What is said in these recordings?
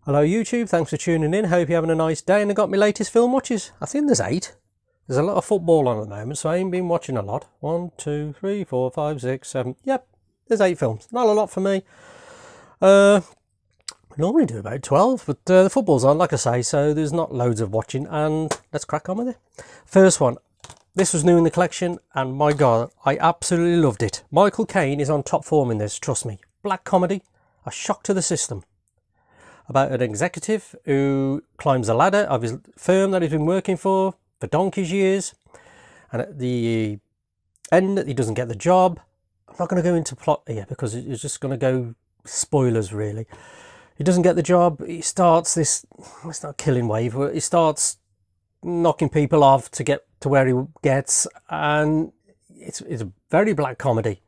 Hello YouTube, thanks for tuning in. Hope you're having a nice day. And I got my latest film watches. I think there's 8. There's a lot of football on at the moment, so I ain't been watching a lot. 1, 2, 3, 4, 5, 6, 7. Yep, there's 8 films. Not a lot for me. I normally do about 12, but the football's on, like I say, so there's not loads of watching. And let's crack on with it. First one. This was new in the collection, and my God, I absolutely loved it. Michael Caine is on top form in this, trust me. Black comedy, a shock to the system. About an executive who climbs the ladder of his firm that he's been working for donkey's years, and at the end he doesn't get the job. I'm not going to go into plot here because it's just going to go spoilers really. He doesn't get the job. He starts this, it's not a killing wave, but he starts knocking people off to get to where he gets, and it's a very black comedy.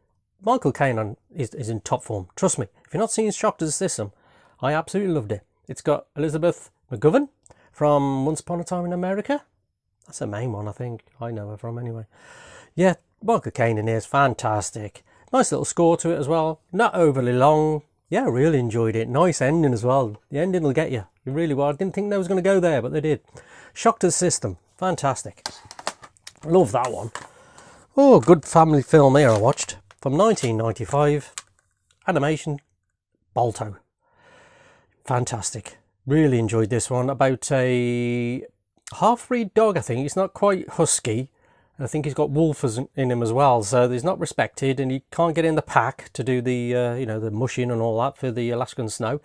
Michael Caine is in top form, trust me. If you're not seeing Shock to the System, I absolutely loved it. It's got Elizabeth McGovern from Once Upon a Time in America. That's the main one I think I know her from anyway. Yeah, Michael Caine in here is fantastic. Nice little score to it as well. Not overly long. Yeah, I really enjoyed it. Nice ending as well. The ending will get you. You really will. I didn't think they was going to go there, but they did. Shock to the System. Fantastic. Love that one. Oh, good family film here I watched. From 1995. Animation. Balto. Fantastic. Really enjoyed this one. About a half-breed dog, I think. He's not quite husky. I think he's got wolfers in him as well. So he's not respected, and he can't get in the pack to do the, the mushing and all that for the Alaskan snow.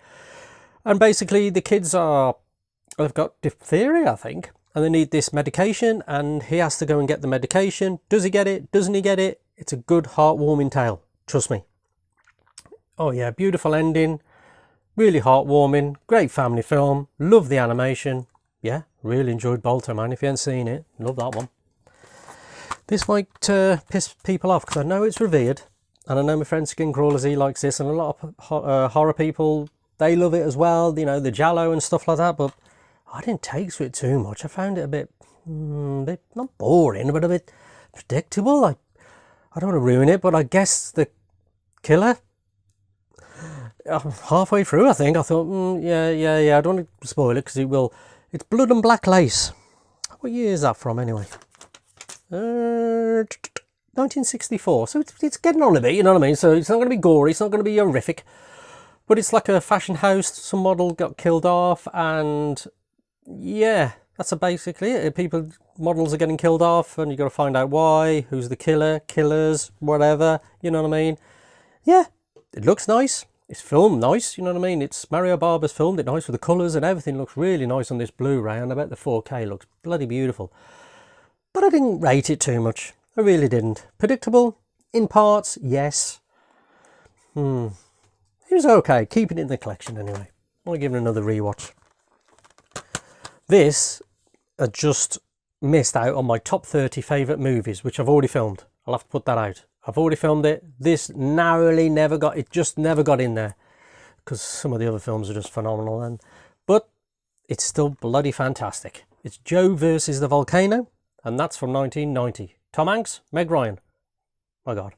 And basically, the kids they've got diphtheria, I think, and they need this medication, and he has to go and get the medication. Does he get it? Doesn't he get it? It's a good, heartwarming tale. Trust me. Oh yeah, beautiful ending. Really heartwarming, great family film, love the animation. Yeah, really enjoyed Balto, man. If you haven't seen it, love that one. This might piss people off because I know it's revered, and I know my friend Skin Crawlers, he likes this, and a lot of horror people, they love it as well, you know, the Jallo and stuff like that, but I didn't take to it too much. I found it a bit not boring, but a bit predictable. I don't want to ruin it, but I guess the killer, halfway through I think I thought yeah, I don't want to spoil it because it will. It's Blood and Black Lace. What year is that from anyway? 1964, so it's getting on a bit, you know what I mean? So it's not going to be gory, it's not going to be horrific, but it's like a fashion house. Some model got killed off, and yeah, that's basically it. Models are getting killed off, and you got to find out why, who's the killers, whatever, you know what I mean? Yeah, it looks nice. It's filmed nice, you know what I mean? It's Mario Barber's filmed it nice with the colours, and everything looks really nice on this Blu-ray, and I bet the 4K looks bloody beautiful. But I didn't rate it too much. I really didn't. Predictable? In parts, yes. It was okay. Keeping it in the collection anyway. I'll give it another rewatch. This, I just missed out on my top 30 favourite movies, which I've already filmed. I'll have to put that out. I've already filmed it. This narrowly just never got in there because some of the other films are just phenomenal. But it's still bloody fantastic. It's Joe Versus the Volcano, and that's from 1990. Tom Hanks, Meg Ryan. My God,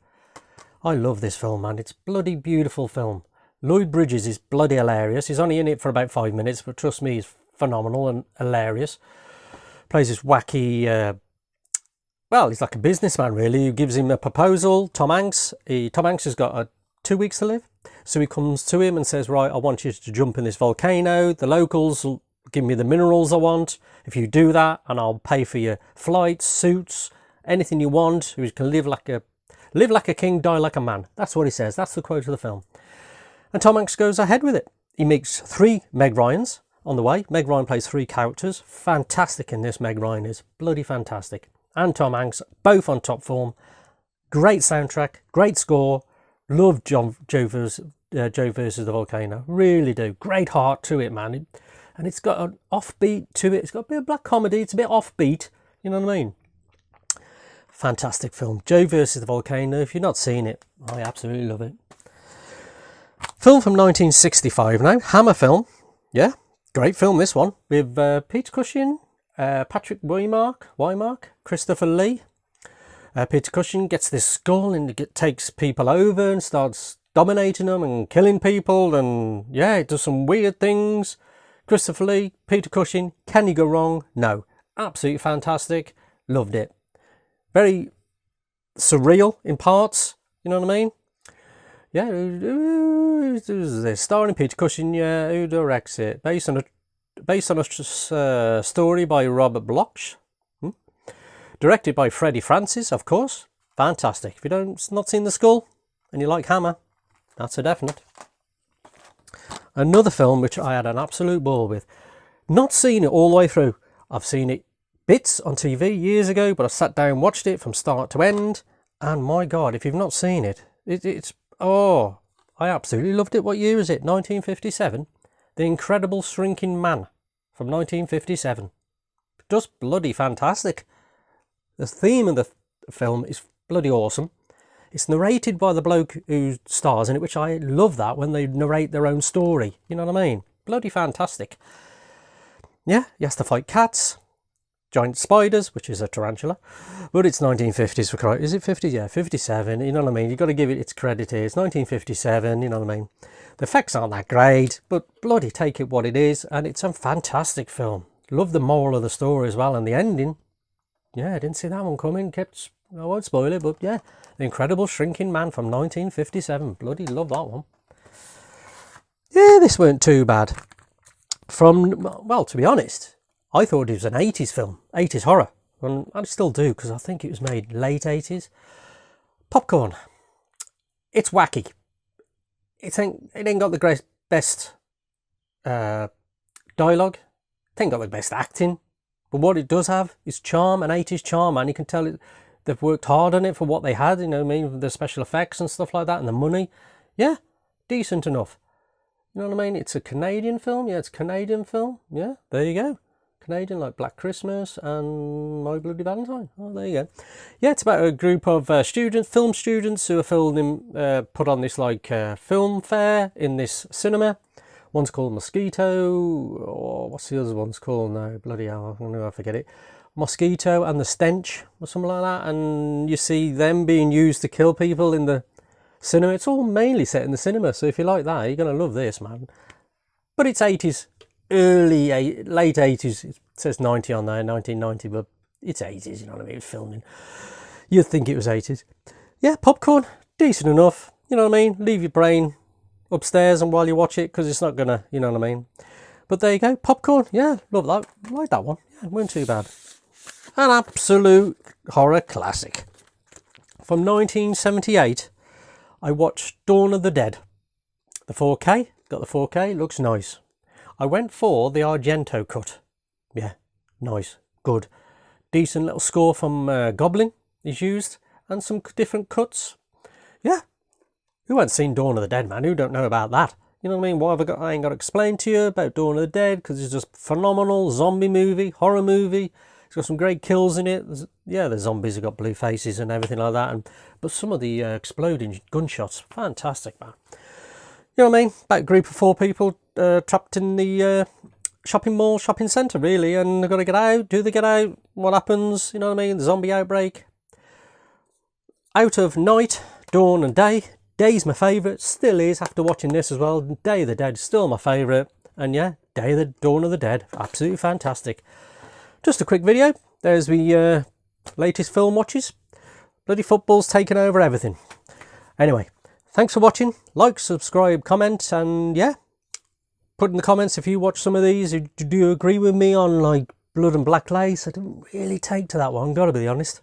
I love this film, man. It's bloody beautiful film. Lloyd Bridges is bloody hilarious. He's only in it for about 5 minutes, but trust me, he's phenomenal and hilarious. Plays this wacky. Well, he's like a businessman, really, who gives him a proposal. Tom Hanks has got 2 weeks to live. So he comes to him and says, right, I want you to jump in this volcano. The locals will give me the minerals I want. If you do that, and I'll pay for your flights, suits, anything you want. You can live like a king, die like a man. That's what he says. That's the quote of the film. And Tom Hanks goes ahead with it. He meets 3 Meg Ryans on the way. Meg Ryan plays 3 characters. Fantastic in this, Meg Ryan is. Bloody fantastic. And Tom Hanks, both on top form. Great soundtrack, great score. Love Joe Versus the Volcano. Really do. Great heart to it, man. And it's got an offbeat to it. It's got a bit of black comedy. It's a bit offbeat. You know what I mean? Fantastic film. Joe Versus the Volcano. If you've not seen it, I absolutely love it. Film from 1965 now. Hammer film. Yeah, great film this one. With Peter Cushing, Patrick Wymark, Christopher Lee. Peter Cushing gets this skull and takes people over and starts dominating them and killing people, and yeah, it does some weird things. Christopher Lee, Peter Cushing, can you go wrong? No. Absolutely fantastic. Loved it. Very surreal in parts, you know what I mean? Yeah, who's this? Starring Peter Cushing, yeah, who directs it? Based on a story by Robert Bloch. Directed by Freddie Francis, of course. Fantastic. If you don't not seen The Skull and you like Hammer, that's a definite. Another film which I had an absolute ball with. Not seen it all the way through. I've seen it bits on TV years ago, but I sat down and watched it from start to end. And my God, if you've not seen it, oh, I absolutely loved it. What year is it? 1957. The Incredible Shrinking Man from 1957. Just bloody fantastic. The theme of the film is bloody awesome. It's narrated by the bloke who stars in it, which I love that when they narrate their own story. You know what I mean? Bloody fantastic. Yeah, he has to fight cats, giant spiders, which is a tarantula, but it's 1950s for Christ. Is it 50? Yeah, 57. You know what I mean? You've got to give it its credit here. It's 1957. You know what I mean? The effects aren't that great, but bloody take it what it is, and it's a fantastic film. Love the moral of the story as well, and the ending. Yeah, I didn't see that one coming. I won't spoil it, but yeah, The Incredible Shrinking Man from 1957. Bloody love that one. Yeah, this weren't too bad. Well, to be honest, I thought it was an 80s film, 80s horror. And I still do, because I think it was made late 80s. Popcorn. It's wacky. It ain't got the best dialogue. It ain't got the best acting. But what it does have is charm, an 80s charm, and you can tell they've worked hard on it for what they had, you know what I mean, the special effects and stuff like that, and the money. Yeah, decent enough. You know what I mean? It's a Canadian film. Yeah, it's a Canadian film. Yeah, there you go. Canadian, like Black Christmas and My Bloody Valentine. Oh, there you go. Yeah, it's about a group of film students who are put on this like film fair in this cinema. One's called Mosquito, or what's the other one's called now? Bloody hell, I forget it. Mosquito and the Stench, or something like that. And you see them being used to kill people in the cinema. It's all mainly set in the cinema, so if you like that, you're going to love this, man. But it's 80s, late 80s. It says 90 on there, 1990, but it's 80s, you know what I mean, filming. You'd think it was 80s. Yeah, popcorn, decent enough, you know what I mean. Leave your brain upstairs and while you watch it, because it's not going to, you know what I mean. But there you go, popcorn, yeah, love that, like that one. Yeah, weren't too bad. An absolute horror classic. From 1978, I watched Dawn of the Dead. The 4K, got the 4K, looks nice. I went for the Argento cut. Yeah, nice, good. Decent little score from Goblin is used, and some different cuts. Yeah, who hasn't seen Dawn of the Dead, man? Who don't know about that? You know what I mean? What have I got? I ain't got to explain to you about Dawn of the Dead, because it's just phenomenal zombie movie, horror movie. It's got some great kills in it. The zombies have got blue faces and everything like that. But some of the exploding gunshots, fantastic, man. You know what I mean? About a group of 4 people trapped in the shopping centre, really. And they've got to get out. Do they get out? What happens? You know what I mean? The zombie outbreak. Out of night, dawn and day. Day's my favourite. Still is after watching this as well. Day of the Dead, still my favourite. And yeah, Dawn of the Dead. Absolutely fantastic. Just a quick video. There's the latest film watches. Bloody football's taken over everything. Anyway, thanks for watching. Like, subscribe, comment, and yeah, put in the comments if you watch some of these. Do you agree with me on like Blood and Black Lace? I didn't really take to that one, gotta be honest.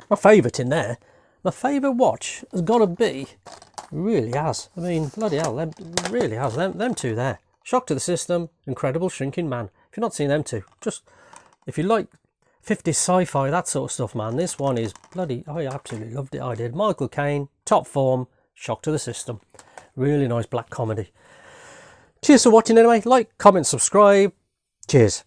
My favourite in there, my favourite watch has got to be, really has. I mean, bloody hell, really has. Them two there. Shock to the System, Incredible Shrinking Man. If you've not seen them two, just, if you like 50s sci-fi, that sort of stuff, man, this one is bloody, I absolutely loved it. I did. Michael Caine, top form, Shock to the System. Really nice black comedy. Cheers for watching anyway. Like, comment, subscribe. Cheers.